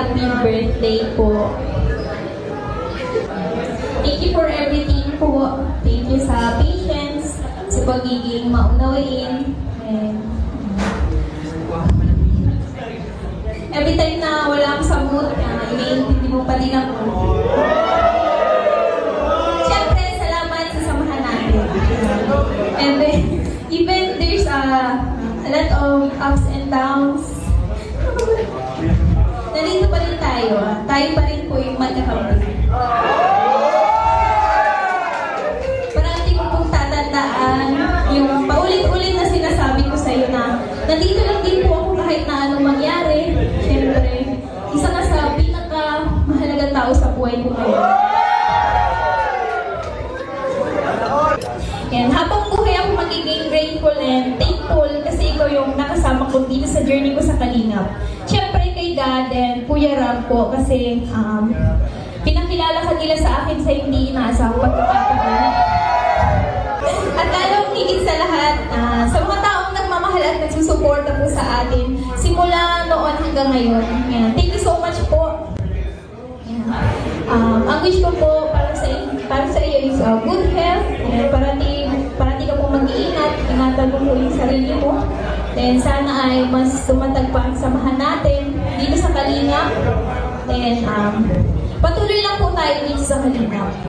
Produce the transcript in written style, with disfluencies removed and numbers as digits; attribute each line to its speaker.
Speaker 1: happy birthday po. Thank you for everything po. Thank you sa patience, sa pagiging maunawain. And every time na wala akong sa mood, hindi mo pa din ako. Siyempre, salamat sa samahan natin. And then, even there's a lot of ups and downs, nandito pa rin tayo. Tayo pa rin po yung magkakampi. Parati mo pong tatandaan yung paulit-ulit na sinasabi ko sa'yo na nandito lang din po ako kahit na anong mangyari. Siyempre, isa nga sa pinaka-mahalagang tao sa buhay ko ngayon. And habang buhay ako magiging grateful and thankful kasi ikaw yung nakasama ko dito sa journey ko sa Kalingap. Siyempre kay God and Kuya Ram po kasi pinakilala ka nila sa akin sa hindi inaasang pagkakataon. At lalong higit sa lahat, sa mga taong nagmamahal at nagsusuporta po sa atin simula noon hanggang ngayon. Yan. Thank you so much po. Yan. Ang wish ko po para sa iyo is good health. Parati ka po mag-iingat. Ingatan mo po yung sarili mo. Then sana ay mas tumatag pa ang samahan natin dito sa Kalingap. Then patuloy lang po tayo dito sa Kalingap.